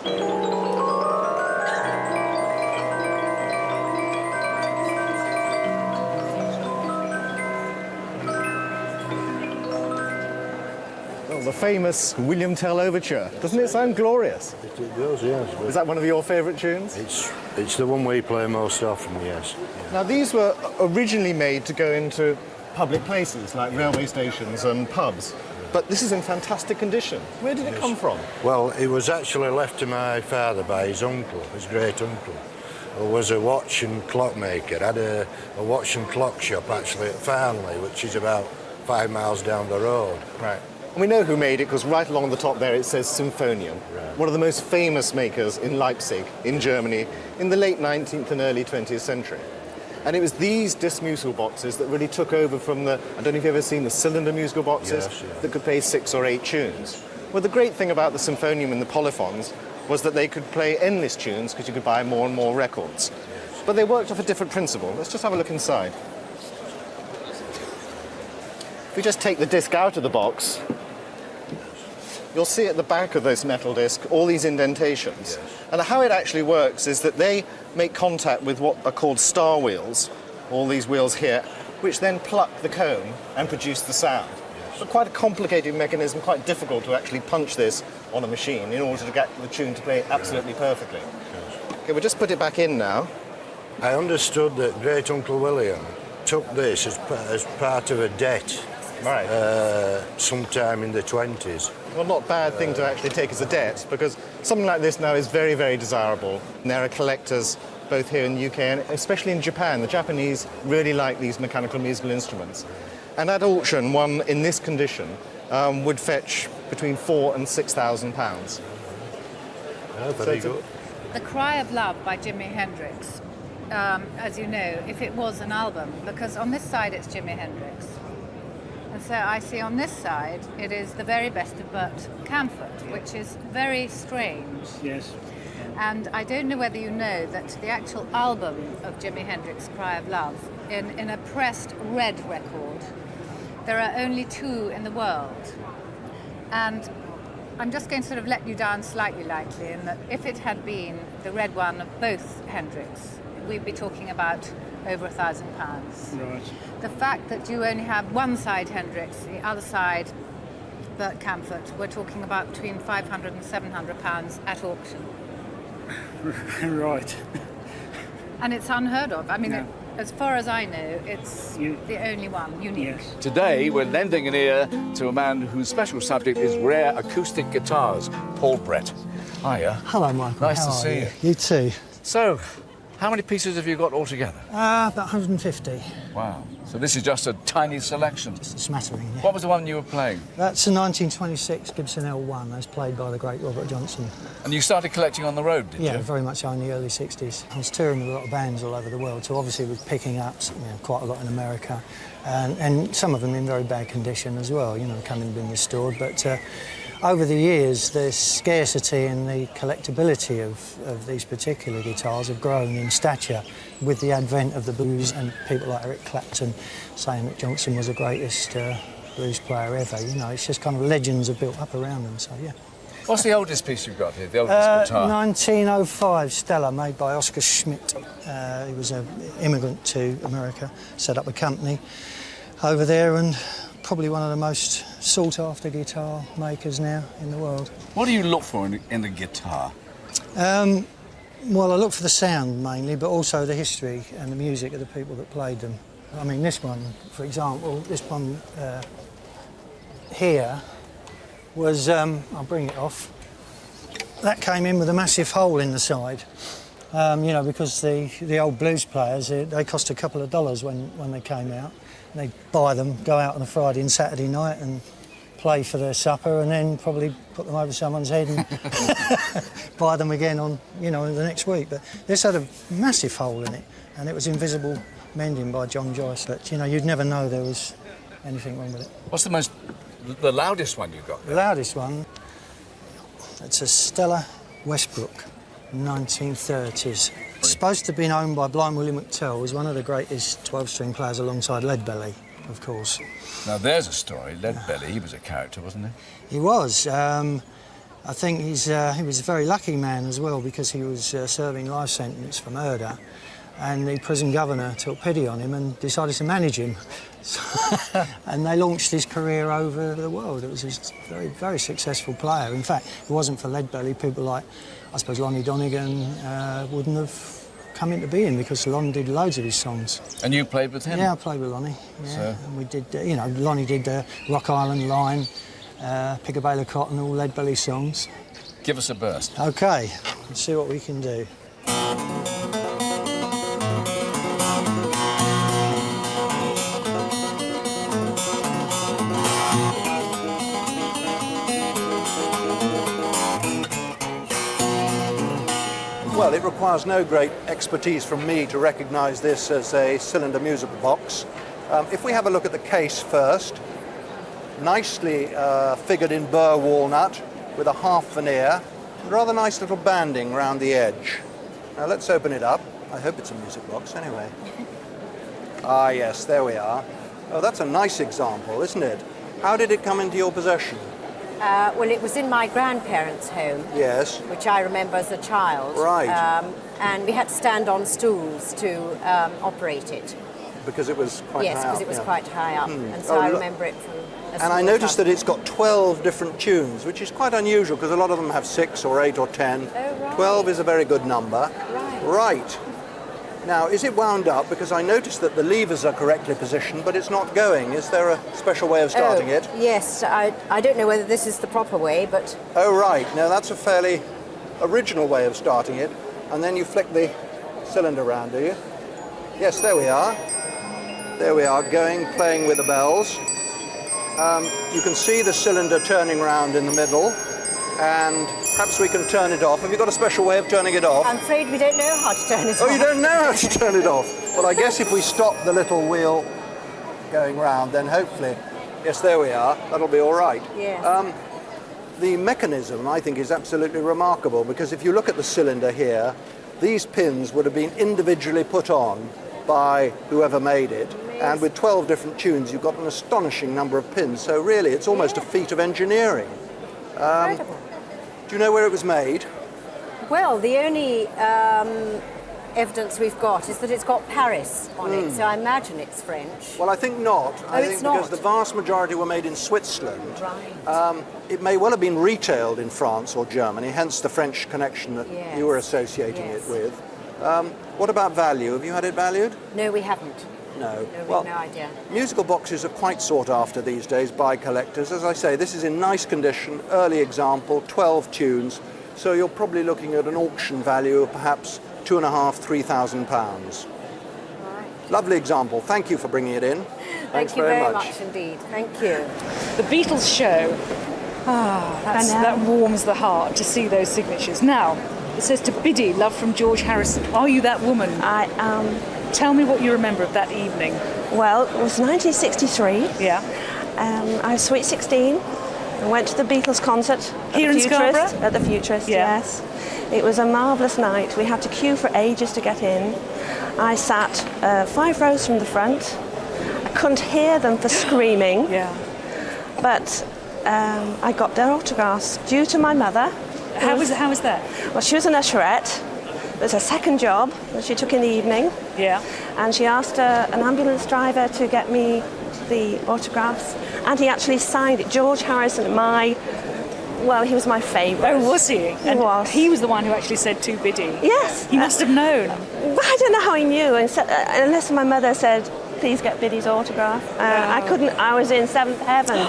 Well, the famous William Tell Overture. Doesn't it sound glorious? It does, yes. Is that one of your favourite tunes? It's the one we play most often, yes. Now, these were originally made to go into public places like railway stations and pubs, but this is in fantastic condition. Where did it come from? Well, it was actually left to my father by his uncle, his great uncle, who was a watch and clock maker. Had a watch and clock shop actually at Farnley, which is about 5 miles down the road. Right. And we know who made it because right along the top there it says Symphonion, Right. one of the most famous makers in Leipzig, in Germany, in the late 19th and early 20th century. And it was these disc musical boxes that really took over from the, I don't know if you've ever seen the cylinder musical boxes, Yes, yeah. that could play 6 or 8 tunes. Well, the great thing about the Symphonium and the polyphons was that they could play endless tunes because you could buy more and more records. But they worked off a different principle. Let's just have a look inside. If we just take the disc out of the box, you'll see at the back of this metal disc all these indentations. Yes. And how it actually works is that they make contact with what are called star wheels, all these wheels here, which then pluck the comb and produce the sound. Yes. But quite a complicated mechanism, quite difficult to actually punch this on a machine in order to get the tune to play absolutely perfectly. Yes. Okay, we'll just put it back in now. I understood that Great Uncle William took this as part of a debt Right. sometime in the 20s. Well, not a bad thing to actually take as a debt, because something like this now is very, very desirable. And there are collectors both here in the UK and especially in Japan. The Japanese really like these mechanical musical instruments. And at auction, one in this condition would fetch between £4,000 and £6,000. Oh, very So good. The Cry of Love by Jimi Hendrix, as you know, if it was an album, because on this side it's Jimi Hendrix. And so I see on this side it is the very best of Bert Camford, which is very strange. Yes. And I don't know whether you know that the actual album of Jimi Hendrix, Cry of Love, in a pressed red record, there are only 2 in the world. And I'm just going to sort of let you down slightly lightly in that if it had been the red one of both Hendrix, we'd be talking about over £1,000. Right. The fact that you only have one side Hendrix, the other side Bert Camford, we're talking about between £500 and £700 at auction. Right. And it's unheard of. I mean, No. as far as I know, it's the only one, unique. Yes. Today, we're lending an ear to a man whose special subject is rare acoustic guitars, Paul Brett. Hiya. Hello, Michael. Nice How to are see you. You too. So, how many pieces have you got altogether? About 150. Wow. So this is just a tiny selection. It's a smattering, yeah. What was the one you were playing? That's a 1926 Gibson L1, as played by the great Robert Johnson. And you started collecting on the road, did Yeah, you? very much so in the early 60s. I was touring with a lot of bands all over the world, so obviously we're picking up quite a lot in America, and some of them in very bad condition as well, coming being restored. But over the years, the scarcity and the collectability of these particular guitars have grown in stature with the advent of the blues and people like Eric Clapton saying that Johnson was the greatest blues player ever. It's just kind of legends are built up around them, so yeah. What's the oldest piece you've got here, the oldest guitar? 1905 Stella, made by Oscar Schmidt. He was an immigrant to America, set up a company over there, and probably one of the most sought-after guitar makers now in the world. What do you look for in a guitar? Well, I look for the sound mainly, but also the history and the music of the people that played them. I mean, this one, for example, this one here was, I'll bring it off, that came in with a massive hole in the side. Because the old blues players, they cost a couple of dollars when they came out. They'd buy them, go out on a Friday and Saturday night and play for their supper, and then probably put them over someone's head and buy them again on, the next week. But this had a massive hole in it, and it was invisible mending by John Joyce. But, you'd never know there was anything wrong with it. What's the loudest one you've got? The loudest one, it's a Stella Westbrook, 1930s. It's supposed to have been owned by Blind Willie McTell, who was one of the greatest 12-string players alongside Leadbelly, of course. Now there's a story. Leadbelly, he was a character, wasn't he? He was. I think he was a very lucky man as well, because he was serving life sentence for murder, and the prison governor took pity on him and decided to manage him. And they launched his career over the world. It was a very, very successful player. In fact, if it wasn't for Leadbelly, people like, I suppose, Lonnie Donegan wouldn't have come into being, because Lon did loads of his songs. And you played with him? Yeah, I played with Lonnie. Yeah. So? And we did, Lonnie did Rock Island Line, Pick a Bale of Cotton, all Leadbelly songs. Give us a burst. OK, let's see what we can do. Well, it requires no great expertise from me to recognise this as a cylinder musical box. If we have a look at the case first, nicely figured in burr walnut with a half veneer, and rather nice little banding round the edge. Now let's open it up. I hope it's a music box anyway. Ah yes, there we are. Oh, that's a nice example, isn't it? How did it come into your possession? Well, it was in my grandparents' home. Yes. Which I remember as a child. Right. And we had to stand on stools to operate it. Because it was quite high up. Yes, because it was quite high up. And so Oh, I look. remember it from a And I noticed that it's got 12 different tunes, which is quite unusual because a lot of them have 6 or 8 or 10. Oh, right. 12 is a very good number. Right. Right. Now, is it wound up? Because I noticed that the levers are correctly positioned, but it's not going. Is there a special way of starting it? Yes, I don't know whether this is the proper way, but Oh, right. Now, that's a fairly original way of starting it. And then you flick the cylinder round, do you? Yes, there we are. There we are, playing with the bells. You can see the cylinder turning round in the middle, and perhaps we can turn it off. Have you got a special way of turning it off? I'm afraid we don't know how to turn it off. Oh, you don't know how to turn it off? Well, I guess if we stop the little wheel going round, then hopefully, yes, there we are, that'll be all right. Yes. The mechanism, I think, is absolutely remarkable, because if you look at the cylinder here, these pins would have been individually put on by whoever made it, and with 12 different tunes, you've got an astonishing number of pins, so really, it's almost a feat of engineering. Incredible. Do you know where it was made? Well, the only evidence we've got is that it's got Paris on it, so I imagine it's French. Well, I think not. I think it's because not? the vast majority were made in Switzerland. Right. It may well have been retailed in France or Germany, hence the French connection that Yes. you were associating Yes. it with. What about value? Have you had it valued? No, we haven't. No. No, we Well, have no idea. musical boxes are quite sought after these days by collectors. As I say, this is in nice condition, early example, 12 tunes. So you're probably looking at an auction value of perhaps £2,500 to £3,000. Right. Lovely example. Thank you for bringing it in. Thanks Thank you very much indeed. Thank you. The Beatles show. That warms the heart to see those signatures. Now, it says to Biddy, love from George Harrison. Are you that woman? I am. Tell me what you remember of that evening. Well, it was 1963. Yeah. I was sweet 16. I went to the Beatles concert Here in Scarborough? At the Futurist, Yeah. yes. It was a marvellous night. We had to queue for ages to get in. I sat 5 rows from the front. I couldn't hear them for screaming, Yeah. but I got their autographs due to my mother. How was that? Well, she was an usherette. It was her second job that she took in the evening. Yeah. And she asked an ambulance driver to get me the autographs, and he actually signed it. George Harrison, he was my favourite. Oh, was he? He was. He was the one who actually said to Biddy. Yes. He must have known. I don't know how he knew, unless my mother said, please get Biddy's autograph. I couldn't, I was in seventh heaven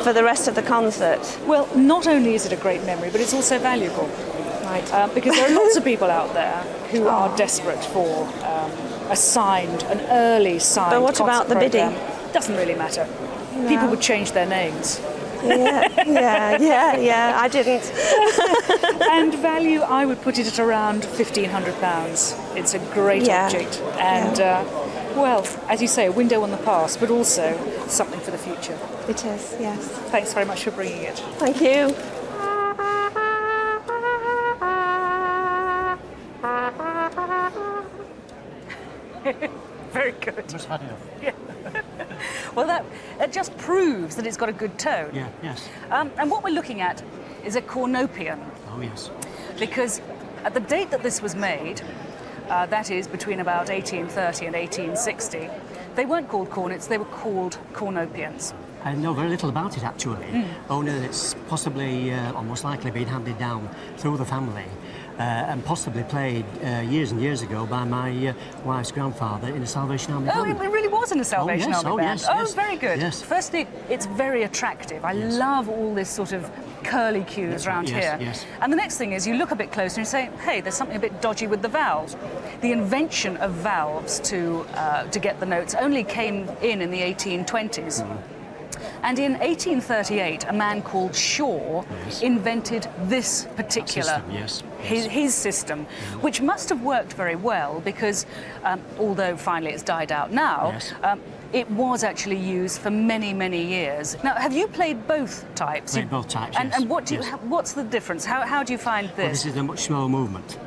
for the rest of the concert. Well, not only is it a great memory, but it's also valuable. Right. Because there are lots of people out there who are desperate for an early signed But what about concert the Biddy? programme. Doesn't really matter. People would change their names. Yeah, I didn't. And value, I would put it at around £1,500. It's a great object. And, well, as you say, a window on the past, but also something for the future. It is, yes. Thanks very much for bringing it. Thank you. Very good. Yeah. Well, that just proves that it's got a good tone. Yeah, yes. And what we're looking at is a cornopian. Oh, yes. Because at the date that this was made, that is between about 1830 and 1860, they weren't called cornets, they were called cornopians. I know very little about it, actually. Only that it's possibly, or most likely, been handed down through the family and possibly played years and years ago by my wife's grandfather in a Salvation Army band. Oh, it really was in a Salvation Army band. Yes, oh, yes. very good. Yes. Firstly, it's very attractive. I love all this sort of curly cues around here. Yes. And the next thing is you look a bit closer and you say, hey, there's something a bit dodgy with the valves. The invention of valves to get the notes only came in the 1820s. And in 1838, a man called Shaw invented this particular his system, which must have worked very well because, although finally it's died out now, it was actually used for many, many years. Now, have you played both types? Played both types, yes. And what do you, what's the difference? How do you find this? Well, this is a much slower movement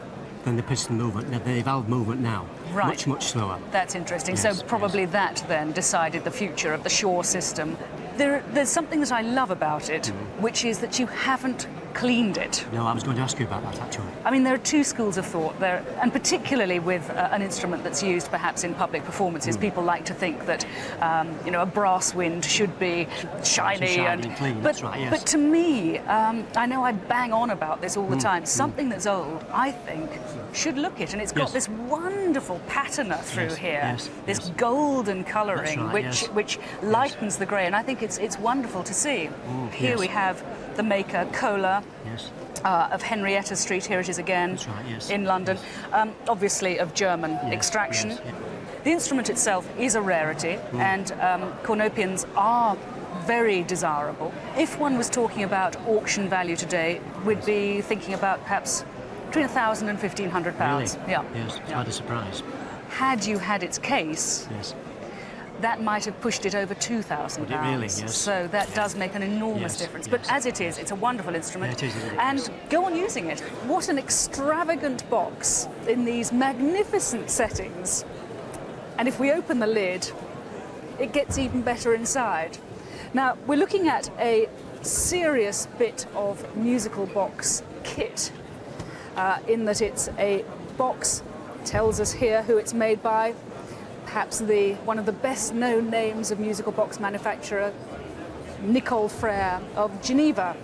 than the piston movement, the valve movement now. Right. Much slower. That's interesting. Yes, so probably that then decided the future of the Shaw system. There's something that I love about it, which is that you haven't cleaned it. No, I was going to ask you about that, actually. I mean, there are two schools of thought there, and particularly with an instrument that's used perhaps in public performances, people like to think that, a brass wind should be shiny and clean. But, that's right, yes. but to me, I know I bang on about this all the time. Something that's old, I think, should look it, and it's got this wonderful patina through here, this golden colouring, right, which lightens the grey, and I think it's wonderful to see. Here we have the maker, Kohler, of Henrietta Street. Here it is again, in London. Obviously of German extraction. The instrument itself is a rarity, and cornopians are very desirable. If one was talking about auction value today, we'd be thinking about perhaps between £1,000 and £1,500. Really? Yeah. Yes, it's quite a surprise. Had you had its case, that might have pushed it over £2,000. Would it really? Yes. So that does make an enormous difference. But as it is, it's a wonderful instrument. Yeah, it is. And go on using it. What an extravagant box in these magnificent settings. And if we open the lid, it gets even better inside. Now, we're looking at a serious bit of musical box kit, in that it's a box, tells us here who it's made by, perhaps one of the best known names of musical box manufacturer, Nicole Frere of Geneva.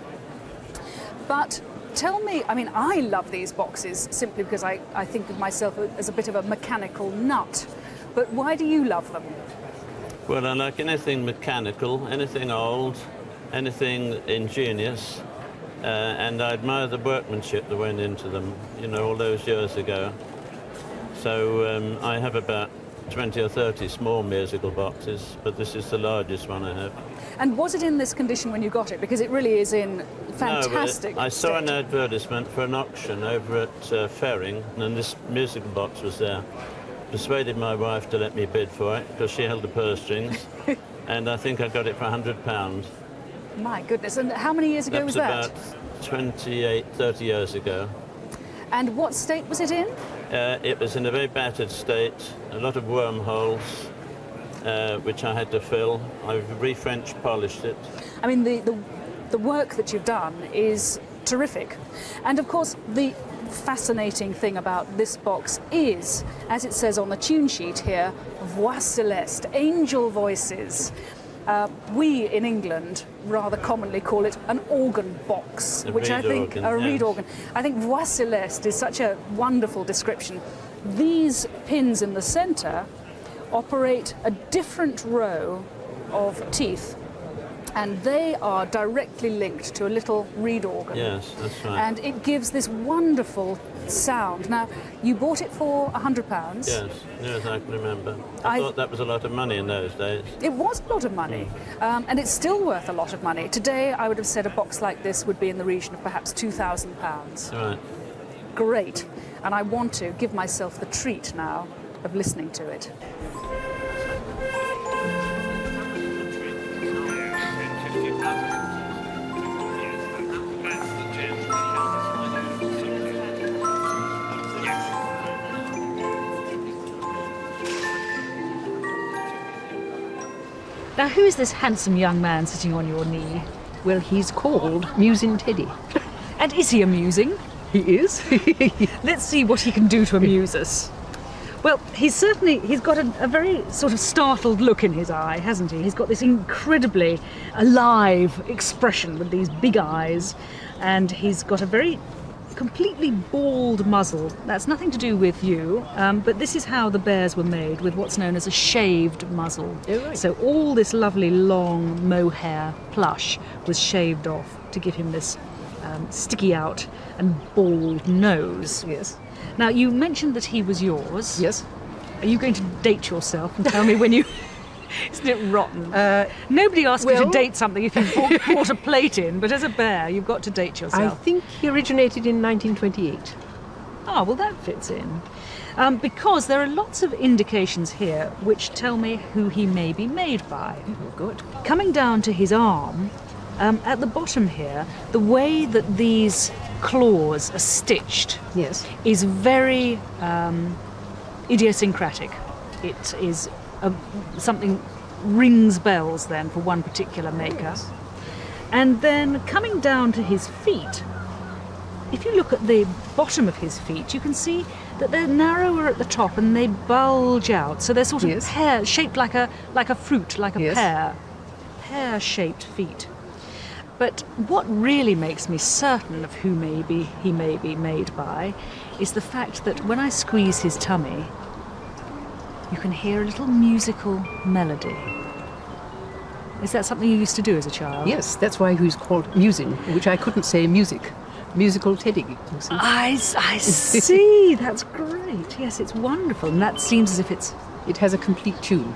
But tell me, I mean, I love these boxes simply because I think of myself as a bit of a mechanical nut. But why do you love them? Well, I like anything mechanical, anything old, anything ingenious, and I admire the workmanship that went into them, all those years ago. So I have about 20 or 30 small musical boxes, but this is the largest one I have. And was it in this condition when you got it? Because it really is in fantastic I saw an state. advertisement for an auction over at Ferring, and this musical box was there. Persuaded my wife to let me bid for it, because she held the purse strings, and I think I got it for £100. My goodness, and how many years ago was that? About 28, 30 years ago. And what state was it in? It was in a very battered state, a lot of wormholes, which I had to fill. I've re-French polished it. I mean, the work that you've done is terrific. And of course, the fascinating thing about this box is, as it says on the tune sheet here, Voix Celeste, angel voices. We in England rather commonly call it an organ box, which I think a reed organ. I think Voix Celeste is such a wonderful description. These pins in the centre operate a different row of teeth, and they are directly linked to a little reed organ. Yes, that's right. And it gives this wonderful sound. Now, you bought it for £100. Yes, I can remember. I thought that was a lot of money in those days. It was a lot of money, and it's still worth a lot of money. Today, I would have said a box like this would be in the region of perhaps £2,000. Right. Great. And I want to give myself the treat now of listening to it. Now, who is this handsome young man sitting on your knee? Well, he's called Musin' Teddy. And is he amusing? He is. Let's see what he can do to amuse us. Well, he's got a very sort of startled look in his eye, hasn't he? He's got this incredibly alive expression with these big eyes, and he's got a very completely bald muzzle. That's nothing to do with you, but this is how the bears were made, with what's known as a shaved muzzle. Oh, right. So all this lovely long mohair plush was shaved off to give him this sticky out and bald nose. Yes. Now, you mentioned that he was yours. Yes. Are you going to date yourself and tell me when you... Isn't it rotten? Nobody asks you to date something if you've bought a plate in, but as a bear, you've got to date yourself. I think he originated in 1928. Ah, well, that fits in. Because there are lots of indications here which tell me who he may be made by. Oh, good. Coming down to his arm, at the bottom here, the way that these claws are stitched is very idiosyncratic. It is something rings bells then for one particular maker. Yes. And then coming down to his feet, if you look at the bottom of his feet, you can see that they're narrower at the top and they bulge out. So they're sort of pear shaped like a fruit, like a pear. Pear-shaped feet. But what really makes me certain of who he may be made by is the fact that when I squeeze his tummy, you can hear a little musical melody. Is that something you used to do as a child? Yes, that's why he's called musing, which I couldn't say music. Musical Teddy. I see. That's great. Yes, it's wonderful. And that seems as if it has a complete tune.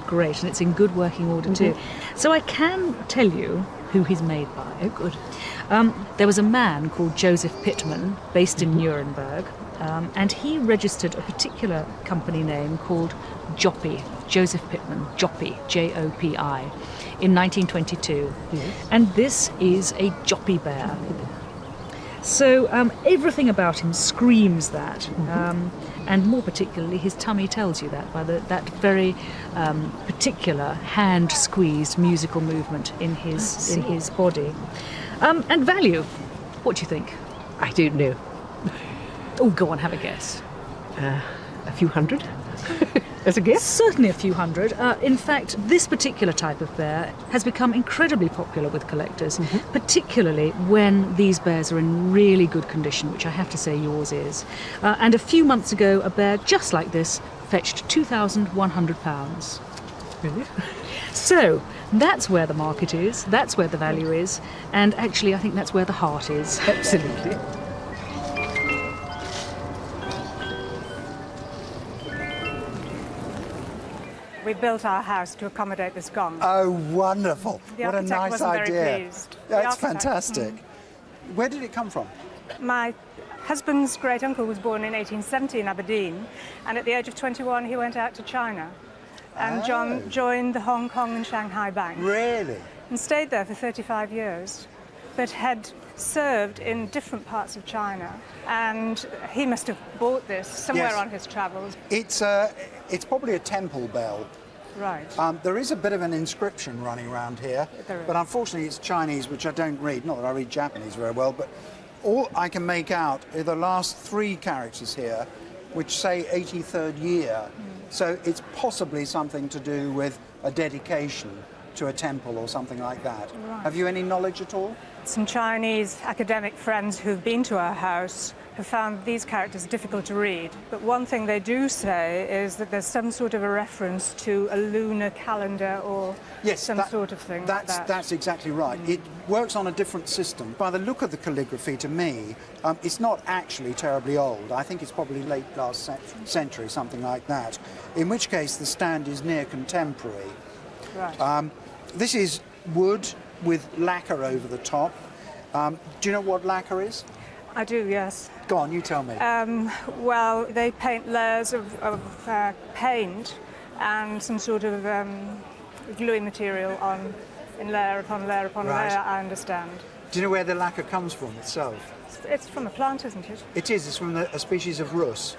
Great, and it's in good working order too. So I can tell you who he's made by. Oh, good. There was a man called Joseph Pittman, based in Nuremberg, and he registered a particular company name called Joppy, Joseph Pittman, Joppy, J-O-P-I, in 1922. Yes. And this is a Joppy bear. So everything about him screams that, and more particularly his tummy tells you that by that very particular hand-squeezed musical movement in his body. And value, what do you think? I don't know. Oh, go on, have a guess. A few hundred? As a guess? Certainly a few hundred. In fact, this particular type of bear has become incredibly popular with collectors, particularly when these bears are in really good condition, which I have to say yours is. And a few months ago, a bear just like this fetched £2,100. Really? So, that's where the market is, that's where the value is, and actually I think that's where the heart is. Absolutely. We built our house to accommodate this gong. Oh, wonderful. What a nice wasn't idea. Very pleased. That's fantastic. Where did it come from? My husband's great uncle was born in 1870 in Aberdeen, and at the age of 21 he went out to China and joined the Hong Kong and Shanghai Bank. Really? And stayed there for 35 years, but had served in different parts of China, and he must have bought this somewhere on his travels. It's probably a temple bell. Right. There is a bit of an inscription running around here, but unfortunately it's Chinese, which I don't read. Not that I read Japanese very well, but all I can make out are the last 3 characters here, which say 83rd year. So it's possibly something to do with a dedication to a temple or something like that. Right. Have you any knowledge at all? Some Chinese academic friends who've been to our house have found these characters difficult to read. But one thing they do say is that there's some sort of a reference to a lunar calendar or some sort of thing like that. That's exactly right. It works on a different system. By the look of the calligraphy, to me, it's not actually terribly old. I think it's probably late last century, something like that. In which case, the stand is near contemporary. Right. This is wood with lacquer over the top. Do you know what lacquer is? I do, yes. Go on, you tell me. Well, they paint layers of paint and some sort of gluing material on in layer upon layer upon layer, I understand. Do you know where the lacquer comes from itself? It's from a plant, isn't it? It is. It's from a species of rus.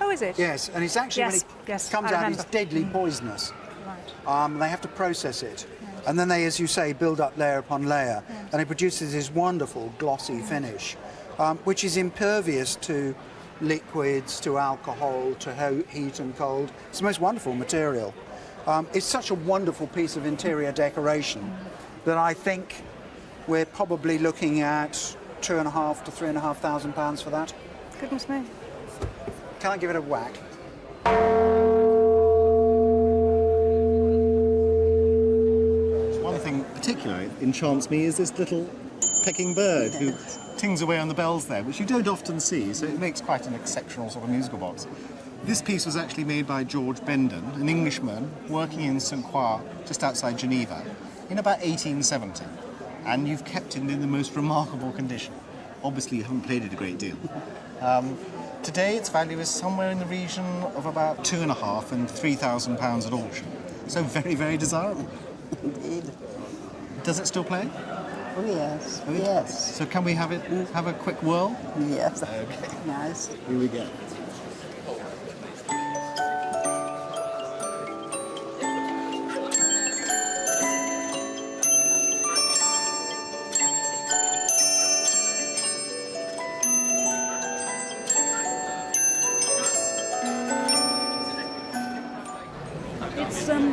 Oh, is it? Yes, and it's actually when it comes out, it's deadly poisonous. Right. They have to process it. And then they, as you say, build up layer upon layer, and it produces this wonderful glossy finish, which is impervious to liquids, to alcohol, to heat and cold. It's the most wonderful material. It's such a wonderful piece of interior decoration that I think we're probably looking at £2,500 to £3,500 for that. Goodness me. Can I give it a whack? One thing particularly enchants me is this little pecking bird who tings away on the bells there, which you don't often see, so it makes quite an exceptional sort of musical box. This piece was actually made by George Bendon, an Englishman working in St. Croix, just outside Geneva, in about 1870. And you've kept it in the most remarkable condition. Obviously, you haven't played it a great deal. Today, its value is somewhere in the region of about £2,500 and £3,000 at auction. So very, very desirable. Indeed. Does it still play? Oh, yes. Oh, yes. So can we have a quick whirl? Yes. Okay. Nice. Here we go.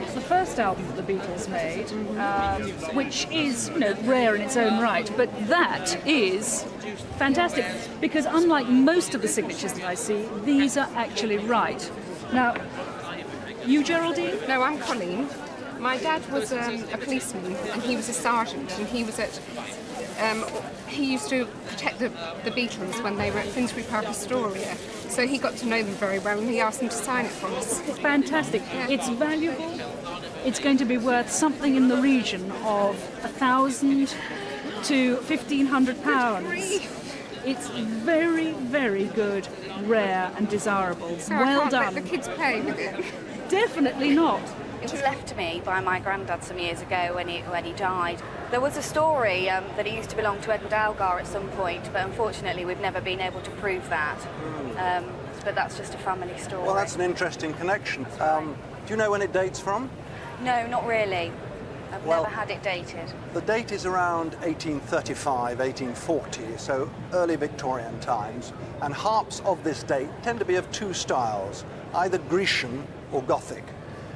It's the first album that the Beatles made, which is, rare in its own right, but that is fantastic, because unlike most of the signatures that I see, these are actually right. Now, you, Geraldine? No, I'm Colleen. My dad was a policeman, and he was a sergeant, and he was at... he used to protect the Beatles when they were at Finsbury Park Astoria, so he got to know them very well, and he asked them to sign it for us. It's fantastic. Yeah. It's valuable. It's going to be worth something in the region of £1,000 to £1,500. It's very, very good, rare and desirable. So well I can't done. let the kids play with it. Definitely not. It was left to me by my granddad some years ago when he died. There was a story that it used to belong to Edward Algar at some point, but unfortunately we've never been able to prove that. But that's just a family story. Well, that's an interesting connection. Do you know when it dates from? No, not really. I've never had it dated. The date is around 1835, 1840, so early Victorian times. And harps of this date tend to be of two styles, either Grecian or Gothic.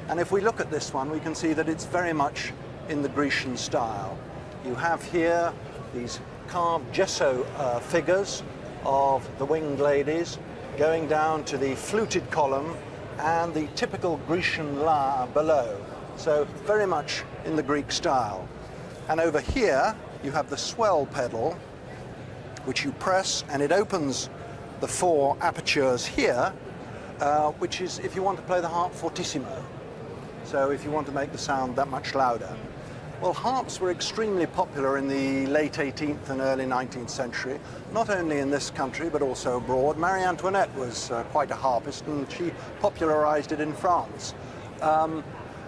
And if we look at this one, we can see that it's very much in the Grecian style. You have here these carved gesso figures of the winged ladies going down to the fluted column and the typical Grecian lyre below. So very much in the Greek style. And over here, you have the swell pedal, which you press, and it opens the four apertures here, which is if you want to play the harp fortissimo. So if you want to make the sound that much louder. Well, harps were extremely popular in the late 18th and early 19th century, not only in this country but also abroad. Marie Antoinette was quite a harpist, and she popularized it in France.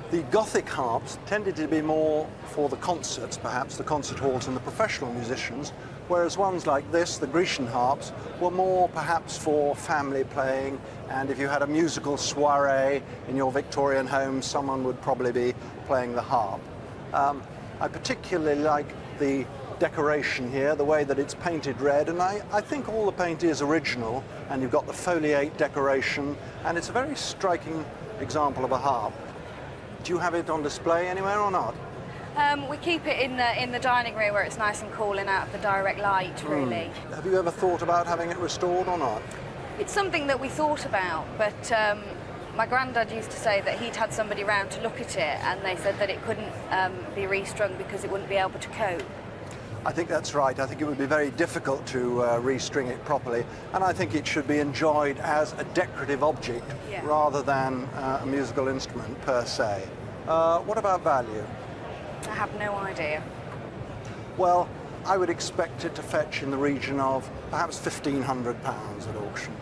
The Gothic harps tended to be more for the concerts, perhaps, the concert halls and the professional musicians, whereas ones like this, the Grecian harps, were more perhaps for family playing, and if you had a musical soiree in your Victorian home, someone would probably be playing the harp. I particularly like the decoration here, the way that it's painted red, and I think all the paint is original, and you've got the foliate decoration, and it's a very striking example of a harp. Do you have it on display anywhere or not? We keep it in the dining room where it's nice and cool and out of the direct light, really. Have you ever thought about having it restored or not? It's something that we thought about, but my granddad used to say that he'd had somebody round to look at it, and they said that it couldn't be restrung because it wouldn't be able to cope. I think that's right. I think it would be very difficult to restring it properly, and I think it should be enjoyed as a decorative object rather than a musical instrument per se. What about value? I have no idea. Well, I would expect it to fetch in the region of perhaps £1,500 at auction.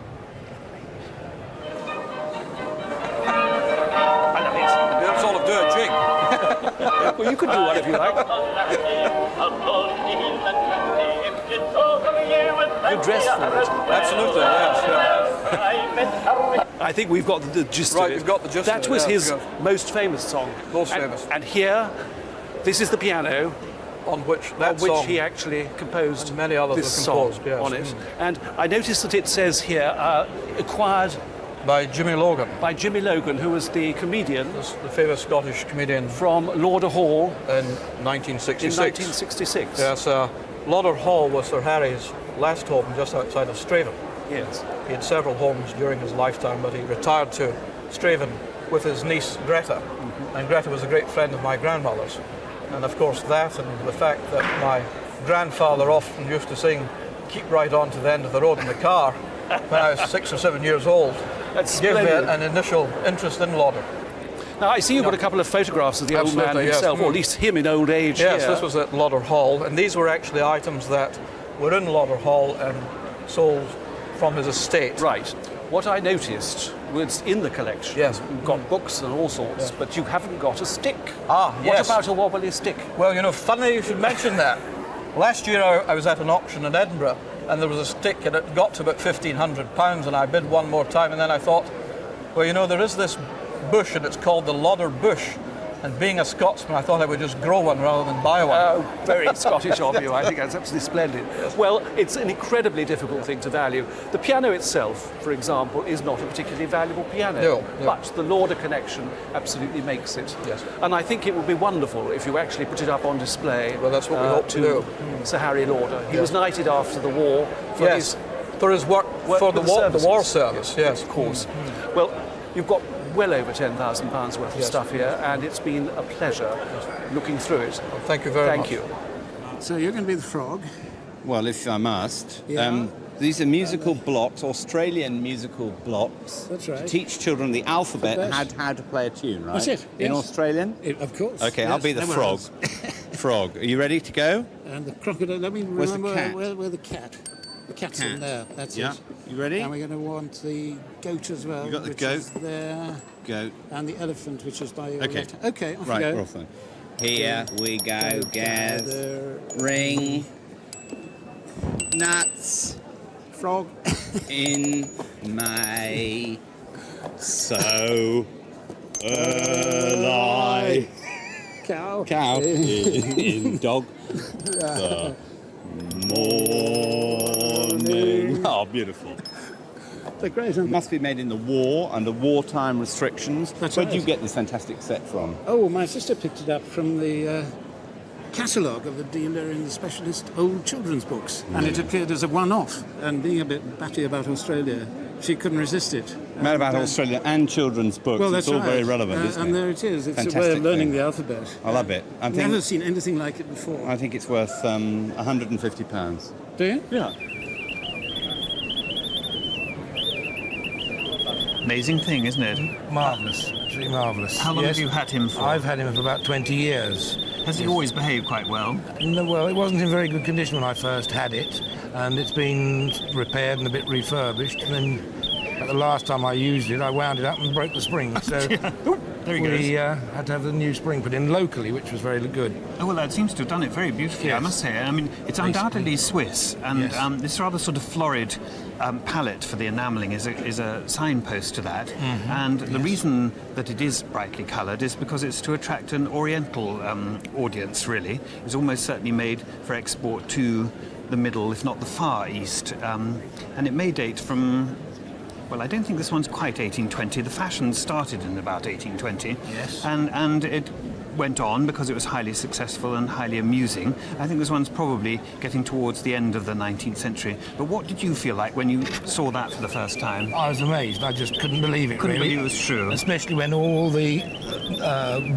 That's all of dirt jig. Well, you could do one if you like. You dressed for it. Absolutely, yes. I think we've got the gist of it. Right, we've got the gist of it. That was his yeah. most famous song. Most famous. And here, This is the piano on which he actually composed and many others this were composed, song yes. on it. And I noticed that it says here, acquired by Jimmy Logan. By Jimmy Logan, who was the comedian. The famous Scottish comedian. From Lauder Hall. In 1966. In 1966. Yes, Lauder Hall was Sir Harry's last home just outside of Straven. Yes. He had several homes during his lifetime, but he retired to Straven with his niece Greta. Mm-hmm. And Greta was a great friend of my grandmother's. And of course that and the fact that my grandfather often used to sing "Keep Right On to the End of the Road" in the car when I was 6 or 7 years old gave me an initial interest in Lauder. Now I see you've got a couple of photographs of the old man himself, or at least him in old age. Yes, here. This was at Lauder Hall, and these were actually items that were in Lauder Hall and sold from his estate. Right. What I noticed was in the collection, yes, you've got books and all sorts, but you haven't got a stick. Ah, what yes. about a wobbly stick? Well, you know, funny you should mention that. Last year I was at an auction in Edinburgh, and there was a stick, and it got to about £1,500, and I bid one more time, and then I thought, well, you know, there is this bush, and it's called the Lauder bush. And being a Scotsman, I thought I would just grow one rather than buy one. Oh, very Scottish of you. I think that's absolutely splendid. Well, it's an incredibly difficult thing to value. The piano itself, for example, is not a particularly valuable piano. No. But the Lauder connection absolutely makes it. Yes. And I think it would be wonderful if you actually put it up on display. Well, that's what we hope to do. Sir Harry Lauder. He was knighted after the war for his work for the war service. Yes, of course. Well, you've got well over £10,000 worth of stuff here, and it's been a pleasure looking through it. Well, thank you very much. Thank you. So you're going to be the frog. Well, if I must. Yeah. These are musical blocks, Australian musical blocks. That's right. To teach children the alphabet and how to play a tune, right? That's it. In yes. Australian? Of course. Okay, yes, I'll be the nowhere frog. else. Frog. Are you ready to go? And the crocodile. Let me Where's the remember cat? where the cat. The cat's in there. That's Yeah. it. You ready? And we're going to want the goat as well. You got the which goat? is there. Goat. And the elephant, which is by your Okay. left. Okay, off Right, you we're go. off then. Here we go, gather, ring, nuts, frog, in May, so early. Cow. Cow in dog. The morning. Oh, beautiful. They're great. Must be made in the war under wartime restrictions. That's Where right. do you get this fantastic set from? Oh, my sister picked it up from the catalogue of the dealer in the specialist old children's books. And it appeared as a one-off. And being a bit batty about Australia, she couldn't resist it. Mad about Australia and children's books. Well, it's that's all right. very relevant, isn't it? And there it is. It's Fantastic a way of learning thing. the alphabet. I love it. I think, Never seen anything like it before. I think it's worth £150. Do you? Yeah. Amazing thing, isn't it? Marvellous, absolutely marvellous. How long have you had him for? I've had him for about 20 years. Has he always behaved quite well? No, well, it wasn't in very good condition when I first had it, and it's been repaired and a bit refurbished. And then, at the last time I used it, I wound it up and broke the spring. So there he we had to have the new spring put in locally, which was very good. Oh, well, that seems to have done it very beautifully, I must say. I mean, it's undoubtedly Swiss, and this rather sort of florid palette for the enamelling is a signpost to that. Mm-hmm. And the reason that it is brightly coloured is because it's to attract an Oriental audience, really. It's almost certainly made for export to the Middle, if not the Far East. And it may date from... Well, I don't think this one's quite 1820. The fashion started in about 1820. Yes. And it went on because it was highly successful and highly amusing. I think this one's probably getting towards the end of the 19th century. But what did you feel like when you saw that for the first time? I was amazed. I just couldn't believe it, Couldn't really. believe it was true. Especially when all the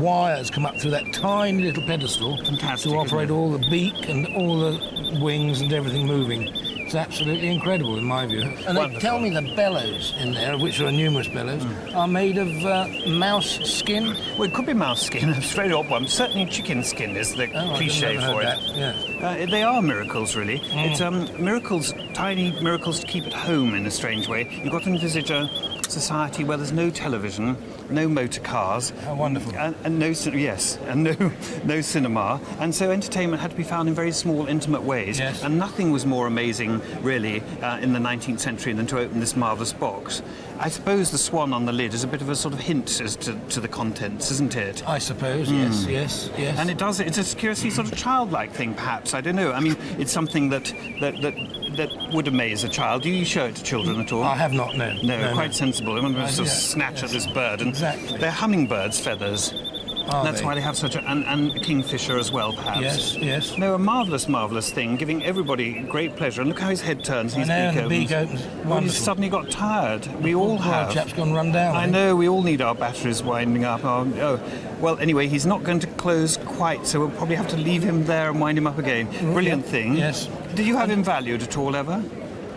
wires come up through that tiny little pedestal Fantastic, to operate isn't it? all the beak and all the wings and everything moving. It's absolutely incredible in my view. And they tell me the bellows in there, of which there are numerous bellows, are made of mouse skin. Well, it could be mouse skin, a straight up one. Certainly chicken skin is the cliche for it. They are miracles, really. It's miracles, tiny miracles to keep at home in a strange way. You've got to envisage a society where there's no television, no motor cars. How wonderful. And no cinema. And so entertainment had to be found in very small, intimate ways. And nothing was more amazing, really, in the 19th century than to open this marvellous box. I suppose the swan on the lid is a bit of a sort of hint as to the contents, isn't it? I suppose, yes. And it's a curiously sort of childlike thing, perhaps. I don't know. I mean, it's something that would amaze a child. Do you show it to children at all? I have not, no. No, quite sensible. I want to sort of snatch at this bird. And they're hummingbirds' feathers. That's why they have such a... And kingfisher as well, perhaps. Yes. No, a marvellous thing, giving everybody great pleasure. And look how his head turns, his beak opens. Well, he's suddenly got tired. We all have. The chap's gone run down. I know, we all need our batteries winding up. Well, anyway, he's not going to close quite, so we'll probably have to leave him there and wind him up again. Brilliant thing. Yes. Did you have him valued at all ever?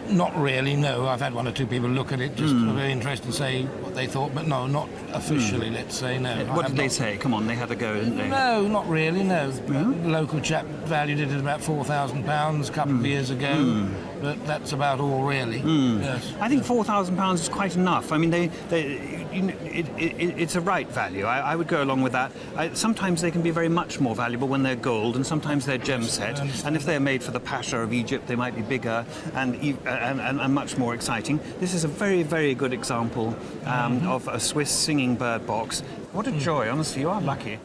Not really, no. I've had one or two people look at it, just very interested to say what they thought, but no, not officially, let's say, no. What did they say? Come on, they had a go, didn't they? No, not really, no. The local chap valued it at about £4,000 a couple of years ago, but that's about all, really. Yes. I think £4,000 is quite enough. I mean, it's a right value. I would go along with that. Sometimes they can be very much more valuable when they're gold, and sometimes they're gem set. And if they're made for the Pasha of Egypt, they might be bigger and much more exciting. This is a very, very good example of a Swiss singing bird box. What a joy, honestly, you are lucky.